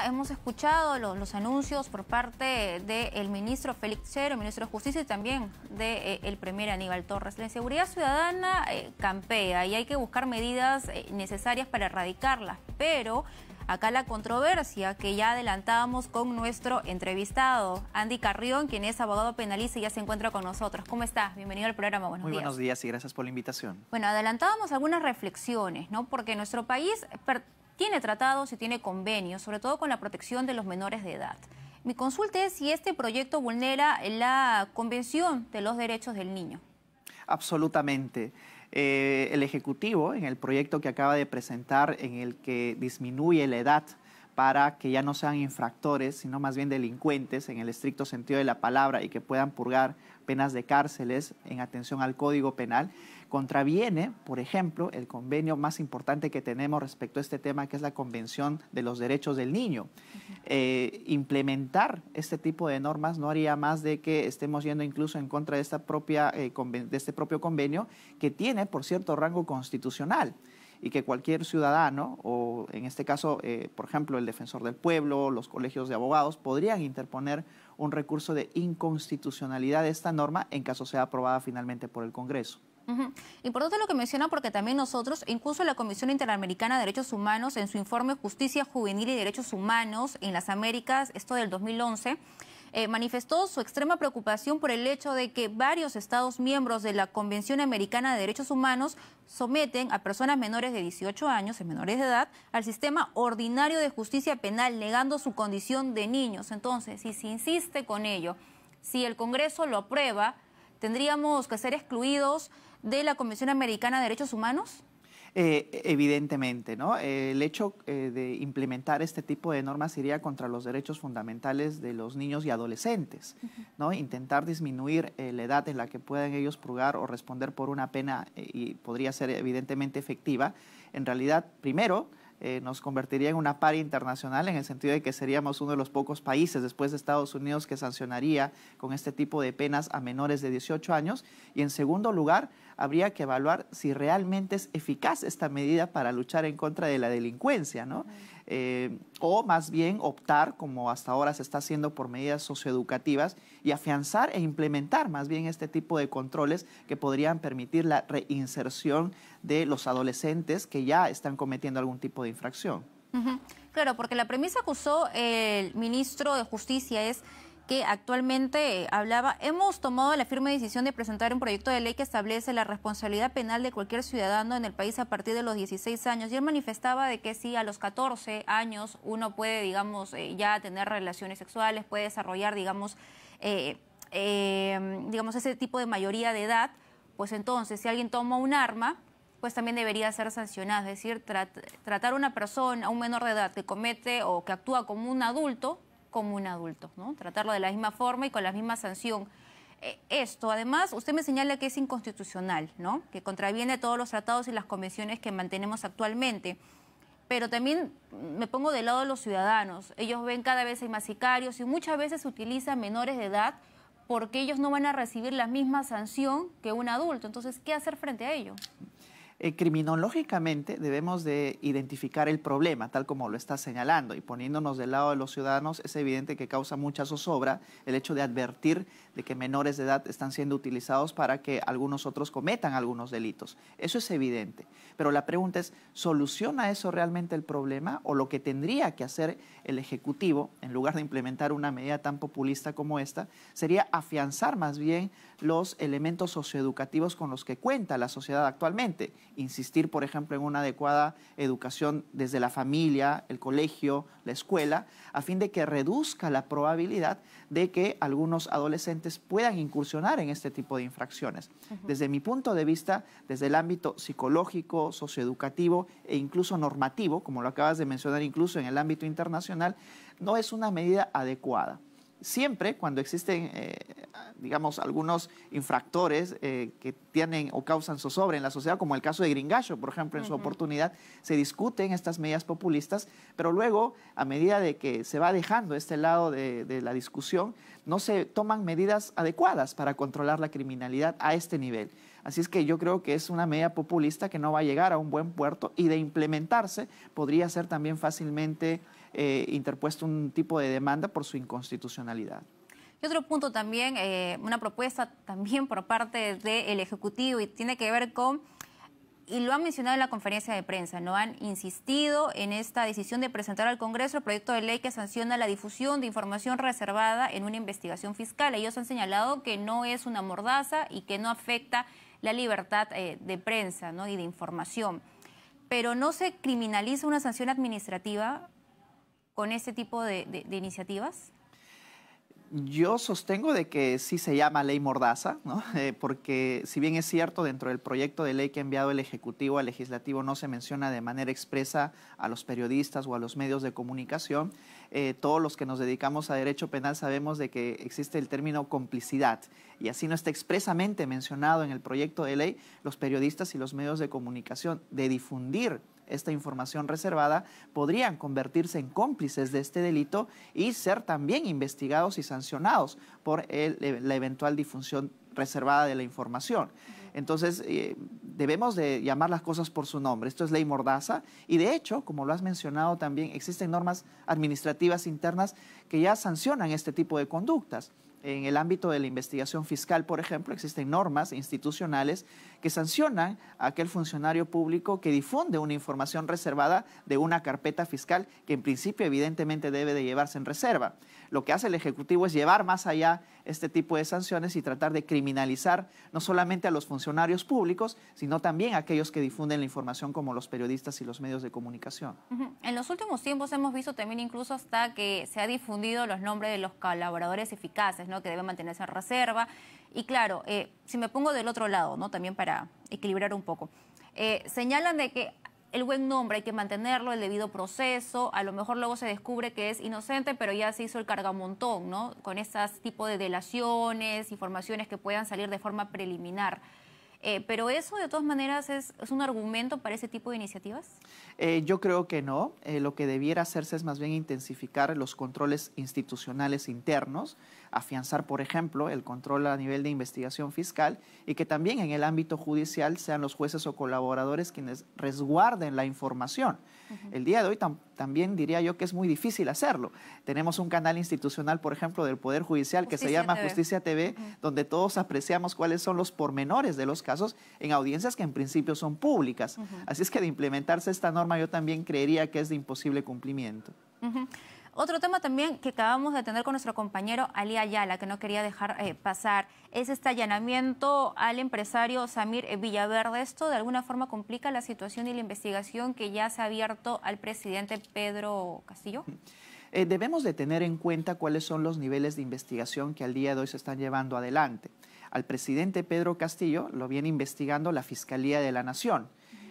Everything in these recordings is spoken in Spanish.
día hemos escuchado los anuncios por parte del ministro Félix Chero, el ministro de Justicia, y también del premier Aníbal Torres. La inseguridad ciudadana campea y hay que buscar medidas necesarias para erradicarlas, pero acá la controversia que ya adelantábamos con nuestro entrevistado, Andy Carrión, quien es abogado penalista y ya se encuentra con nosotros. ¿Cómo estás? Bienvenido al programa. Buenos días. Muy buenos días y gracias por la invitación. Bueno, adelantábamos algunas reflexiones, ¿no? Porque nuestro país tiene tratados y tiene convenios, sobre todo con la protección de los menores de edad. Mi consulta es si este proyecto vulnera la Convención de los Derechos del Niño. Absolutamente. El Ejecutivo, en el proyecto que acaba de presentar, en el que disminuye la edad para que ya no sean infractores, sino más bien delincuentes en el estricto sentido de la palabra y que puedan purgar penas de cárceles en atención al Código Penal, contraviene, por ejemplo, el convenio más importante que tenemos respecto a este tema, que es la Convención de los Derechos del Niño. Implementar este tipo de normas no haría más de que estemos yendo incluso en contra de, de este propio convenio, que tiene, por cierto, rango constitucional, y que cualquier ciudadano, o en este caso, por ejemplo, el defensor del pueblo, los colegios de abogados, podrían interponer un recurso de inconstitucionalidad de esta norma en caso sea aprobada finalmente por el Congreso. Importante lo que menciona, porque también nosotros, incluso la Comisión Interamericana de Derechos Humanos, en su informe Justicia Juvenil y Derechos Humanos en las Américas, esto del 2011, manifestó su extrema preocupación por el hecho de que varios Estados miembros de la Convención Americana de Derechos Humanos someten a personas menores de 18 años, menores de edad, al sistema ordinario de justicia penal, negando su condición de niños. Entonces, si se insiste con ello, si el Congreso lo aprueba, ¿tendríamos que ser excluidos de la Convención Americana de Derechos Humanos? Evidentemente, ¿no? El hecho de implementar este tipo de normas iría contra los derechos fundamentales de los niños y adolescentes, ¿no? Intentar disminuir la edad en la que puedan ellos purgar o responder por una pena y podría ser evidentemente efectiva. En realidad, primero, nos convertiría en una paria internacional, en el sentido de que seríamos uno de los pocos países después de Estados Unidos que sancionaría con este tipo de penas a menores de 18 años. Y en segundo lugar, habría que evaluar si realmente es eficaz esta medida para luchar en contra de la delincuencia, ¿no? O más bien optar, como hasta ahora se está haciendo, por medidas socioeducativas y afianzar e implementar más bien este tipo de controles que podrían permitir la reinserción de los adolescentes que ya están cometiendo algún tipo de infracción. Claro, porque la premisa que usó el ministro de Justicia es que actualmente hablaba, hemos tomado la firme decisión de presentar un proyecto de ley que establece la responsabilidad penal de cualquier ciudadano en el país a partir de los 16 años. Y él manifestaba de que si a los 14 años uno puede, digamos, ya tener relaciones sexuales, puede desarrollar, digamos, ese tipo de mayoría de edad, pues entonces si alguien toma un arma, pues también debería ser sancionado. Es decir, tratar a una persona, a un menor de edad que comete o que actúa como un adulto, ¿no? Tratarlo de la misma forma y con la misma sanción. Esto, además, usted me señala que es inconstitucional, ¿no? Que contraviene todos los tratados y las convenciones que mantenemos actualmente. Pero también me pongo del lado de los ciudadanos. Ellos ven cada vez hay más sicarios y muchas veces se utilizan menores de edad porque ellos no van a recibir la misma sanción que un adulto. Entonces, ¿qué hacer frente a ello? Criminológicamente debemos de identificar el problema, tal como lo está señalando, y poniéndonos del lado de los ciudadanos, es evidente que causa mucha zozobra el hecho de advertir de que menores de edad están siendo utilizados para que algunos otros cometan algunos delitos. Eso es evidente, pero la pregunta es, ¿soluciona eso realmente el problema? O lo que tendría que hacer el Ejecutivo, en lugar de implementar una medida tan populista como esta, sería afianzar más bien los elementos socioeducativos con los que cuenta la sociedad actualmente. Insistir, por ejemplo, en una adecuada educación desde la familia, el colegio, la escuela, a fin de que reduzca la probabilidad de que algunos adolescentes puedan incursionar en este tipo de infracciones. Desde mi punto de vista, desde el ámbito psicológico, socioeducativo e incluso normativo, como lo acabas de mencionar, incluso en el ámbito internacional, no es una medida adecuada. Siempre cuando existen, digamos, algunos infractores que tienen o causan zozobra en la sociedad, como el caso de Gringallo, por ejemplo, en su oportunidad, se discuten estas medidas populistas, pero luego, a medida de que se va dejando este lado de la discusión, no se toman medidas adecuadas para controlar la criminalidad a este nivel. Así es que yo creo que es una medida populista que no va a llegar a un buen puerto y de implementarse podría ser también fácilmente interpuesto un tipo de demanda por su inconstitucionalidad. Y otro punto también, una propuesta también por parte del Ejecutivo y tiene que ver con, y lo han mencionado en la conferencia de prensa, ¿no? Han insistido en esta decisión de presentar al Congreso el proyecto de ley que sanciona la difusión de información reservada en una investigación fiscal. Ellos han señalado que no es una mordaza y que no afecta la libertad de prensa, ¿no? Y de información. Pero ¿no se criminaliza una sanción administrativa con este tipo de iniciativas? Yo sostengo de que sí se llama ley mordaza, ¿no? Porque si bien es cierto, dentro del proyecto de ley que ha enviado el Ejecutivo al Legislativo no se menciona de manera expresa a los periodistas o a los medios de comunicación, todos los que nos dedicamos a derecho penal sabemos de que existe el término complicidad y así no está expresamente mencionado en el proyecto de ley, los periodistas y los medios de comunicación de difundir esta información reservada podrían convertirse en cómplices de este delito y ser también investigados y sancionados por la eventual difusión reservada de la información. Entonces, debemos de llamar las cosas por su nombre. Esto es ley mordaza y, de hecho, como lo has mencionado también, existen normas administrativas internas que ya sancionan este tipo de conductas. En el ámbito de la investigación fiscal, por ejemplo, existen normas institucionales que sancionan a aquel funcionario público que difunde una información reservada de una carpeta fiscal que en principio evidentemente debe de llevarse en reserva. Lo que hace el Ejecutivo es llevar más allá este tipo de sanciones y tratar de criminalizar no solamente a los funcionarios públicos, sino también a aquellos que difunden la información como los periodistas y los medios de comunicación. En los últimos tiempos hemos visto también incluso hasta que se ha difundido los nombres de los colaboradores eficaces, ¿no? Que deben mantenerse en reserva. Y claro, si me pongo del otro lado, ¿no? También para equilibrar un poco, señalan de que el buen nombre hay que mantenerlo, el debido proceso, a lo mejor luego se descubre que es inocente, pero ya se hizo el cargamontón, ¿no? Con estos tipos de delaciones, informaciones que puedan salir de forma preliminar. ¿Pero eso de todas maneras es un argumento para ese tipo de iniciativas? Yo creo que no. Lo que debiera hacerse es más bien intensificar los controles institucionales internos, afianzar, por ejemplo, el control a nivel de investigación fiscal y que también en el ámbito judicial sean los jueces o colaboradores quienes resguarden la información. El día de hoy también diría yo que es muy difícil hacerlo. Tenemos un canal institucional, por ejemplo, del Poder Judicial que se llama Justicia TV, donde todos apreciamos cuáles son los pormenores de los casos en audiencias que en principio son públicas. Así es que de implementarse esta norma yo también creería que es de imposible cumplimiento. Otro tema también que acabamos de tener con nuestro compañero Ali Ayala, que no quería dejar pasar, es este allanamiento al empresario Samir Villaverde. ¿Esto de alguna forma complica la situación y la investigación que ya se ha abierto al presidente Pedro Castillo? Debemos de tener en cuenta cuáles son los niveles de investigación que al día de hoy se están llevando adelante. Al presidente Pedro Castillo lo viene investigando la Fiscalía de la Nación.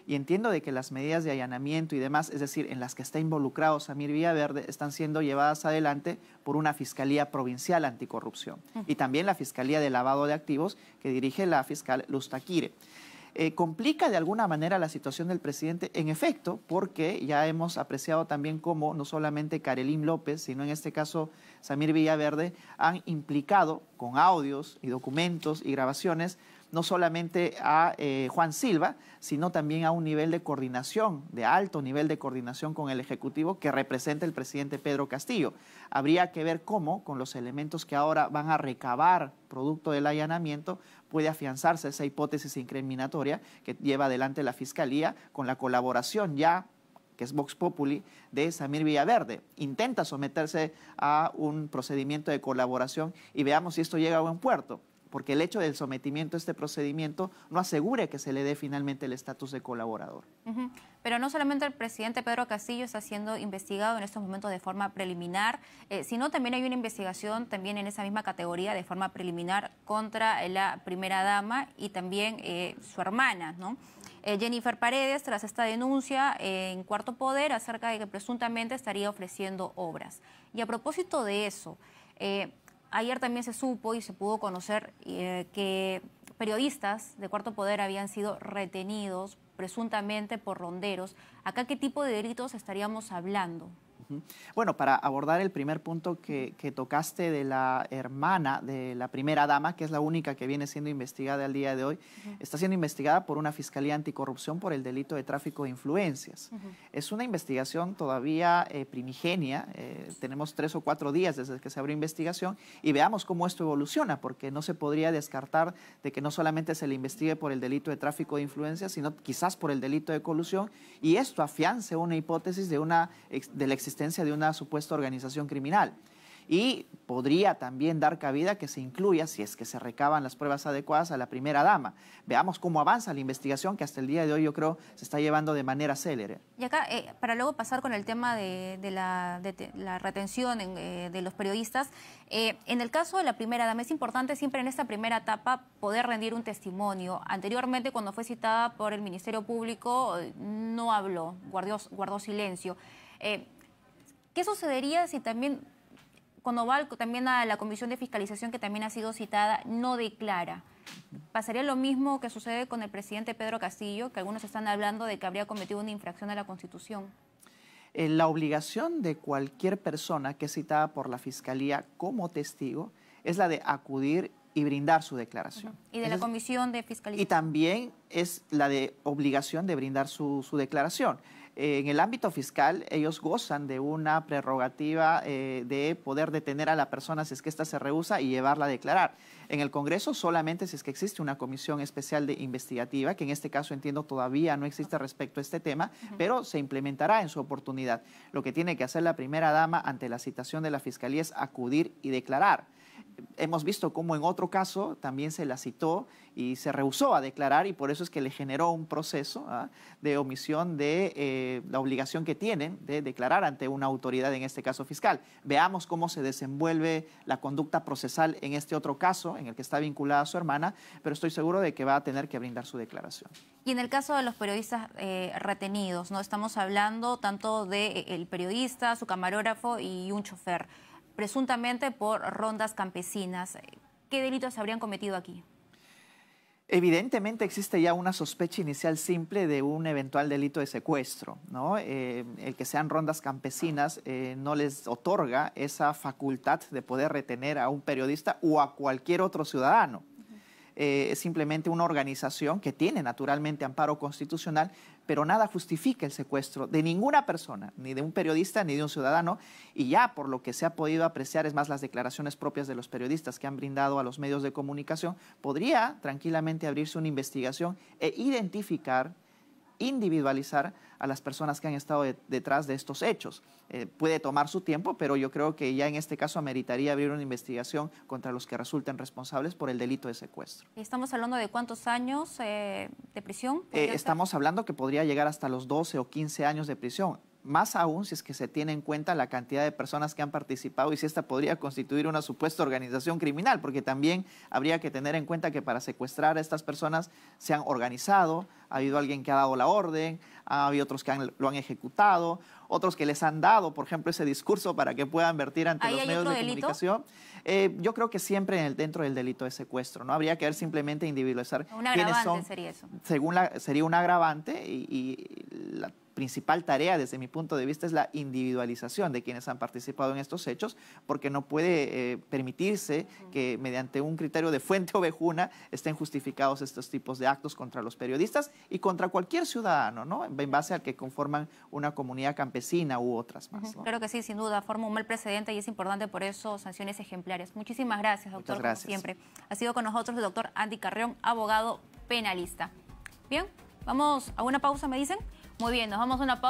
Y entiendo de que las medidas de allanamiento y demás, es decir, en las que está involucrado Samir Villaverde, están siendo llevadas adelante por una Fiscalía Provincial Anticorrupción y también la Fiscalía de Lavado de Activos que dirige la fiscal Luz Taquire. ¿Complica de alguna manera la situación del presidente? En efecto, porque ya hemos apreciado también cómo no solamente Karelyn López, sino en este caso Samir Villaverde, han implicado con audios y documentos y grabaciones no solamente a Juan Silva, sino también a un nivel de coordinación, de alto nivel de coordinación con el Ejecutivo que representa el presidente Pedro Castillo. Habría que ver cómo, con los elementos que ahora van a recabar producto del allanamiento, puede afianzarse esa hipótesis incriminatoria que lleva adelante la Fiscalía con la colaboración ya, que es Vox Populi, de Samir Villaverde. Intenta someterse a un procedimiento de colaboración y veamos si esto llega a buen puerto, porque el hecho del sometimiento a este procedimiento no asegura que se le dé finalmente el estatus de colaborador. Pero no solamente el presidente Pedro Castillo está siendo investigado en estos momentos de forma preliminar, sino también hay una investigación también en esa misma categoría de forma preliminar contra la primera dama y también su hermana, ¿no? Jennifer Paredes, tras esta denuncia en Cuarto Poder acerca de que presuntamente estaría ofreciendo obras. Y a propósito de eso, ayer también se supo y se pudo conocer que periodistas de Cuarto Poder habían sido retenidos presuntamente por ronderos. ¿Acá qué tipo de delitos estaríamos hablando? Bueno, para abordar el primer punto que tocaste de la hermana de la primera dama, que es la única que viene siendo investigada al día de hoy, está siendo investigada por una Fiscalía Anticorrupción por el delito de tráfico de influencias. Es una investigación todavía primigenia, tenemos 3 o 4 días desde que se abrió investigación y veamos cómo esto evoluciona, porque no se podría descartar de que no solamente se le investigue por el delito de tráfico de influencias, sino quizás por el delito de colusión, y esto afiance una hipótesis de la existencia de una supuesta organización criminal. Y podría también dar cabida que se incluya, si es que se recaban las pruebas adecuadas, a la primera dama. Veamos cómo avanza la investigación, que hasta el día de hoy yo creo se está llevando de manera célere. Y acá, para luego pasar con el tema de la retención de los periodistas, en el caso de la primera dama es importante siempre en esta primera etapa poder rendir un testimonio. Anteriormente, cuando fue citada por el Ministerio Público, no habló, guardó silencio. ¿Qué sucedería si también, cuando va también a la Comisión de Fiscalización, que también ha sido citada, no declara? ¿Pasaría lo mismo que sucede con el presidente Pedro Castillo, que algunos están hablando de que habría cometido una infracción a la Constitución? La obligación de cualquier persona que es citada por la Fiscalía como testigo es la de acudir y brindar su declaración. Y de la Comisión de Fiscalización. Y también es la de obligación de brindar su declaración. En el ámbito fiscal, ellos gozan de una prerrogativa de poder detener a la persona si es que ésta se rehúsa y llevarla a declarar. En el Congreso solamente si es que existe una comisión especial de investigativa, que en este caso entiendo todavía no existe respecto a este tema, pero se implementará en su oportunidad. Lo que tiene que hacer la primera dama ante la citación de la Fiscalía es acudir y declarar. Hemos visto cómo en otro caso también se la citó y se rehusó a declarar, y por eso es que le generó un proceso de omisión de la obligación que tienen de declarar ante una autoridad, en este caso fiscal. Veamos cómo se desenvuelve la conducta procesal en este otro caso, en el que está vinculada a su hermana, pero estoy seguro de que va a tener que brindar su declaración. Y en el caso de los periodistas retenidos, ¿no? Estamos hablando tanto del periodista, su camarógrafo y un chofer, presuntamente por rondas campesinas. ¿Qué delitos se habrían cometido aquí? Evidentemente existe ya una sospecha inicial simple de un eventual delito de secuestro, ¿no? El que sean rondas campesinas no les otorga esa facultad de poder retener a un periodista o a cualquier otro ciudadano. Es simplemente una organización que tiene naturalmente amparo constitucional, pero nada justifica el secuestro de ninguna persona, ni de un periodista ni de un ciudadano, y ya por lo que se ha podido apreciar, es más, las declaraciones propias de los periodistas que han brindado a los medios de comunicación, podría tranquilamente abrirse una investigación e identificar, individualizar a las personas que han estado detrás de estos hechos. Puede tomar su tiempo, pero yo creo que ya en este caso ameritaría abrir una investigación contra los que resulten responsables por el delito de secuestro. ¿Estamos hablando de cuántos años de prisión? Estamos hablando que podría llegar hasta los 12 o 15 años de prisión. Más aún si es que se tiene en cuenta la cantidad de personas que han participado y si esta podría constituir una supuesta organización criminal, porque también habría que tener en cuenta que para secuestrar a estas personas se han organizado, ha habido alguien que ha dado la orden, ha habido otros que lo han ejecutado, otros que les han dado, por ejemplo, ese discurso para que puedan vertir ante los medios de comunicación. Yo creo que siempre dentro del delito de secuestro, ¿no? Habría que ver simplemente individualizar quiénes son. Sería eso. Sería un agravante y la principal tarea desde mi punto de vista es la individualización de quienes han participado en estos hechos, porque no puede permitirse que mediante un criterio de fuente ovejuna estén justificados estos tipos de actos contra los periodistas y contra cualquier ciudadano, ¿no? En base al que conforman una comunidad campesina u otras más, ¿no? Claro que sí, sin duda, forma un mal precedente y es importante por eso sanciones ejemplares. Muchísimas gracias, doctor. Muchas gracias. Como siempre. Ha sido con nosotros el doctor Andy Carrión, abogado penalista. Bien, vamos a una pausa, me dicen. Muy bien, nos vamos a una pausa.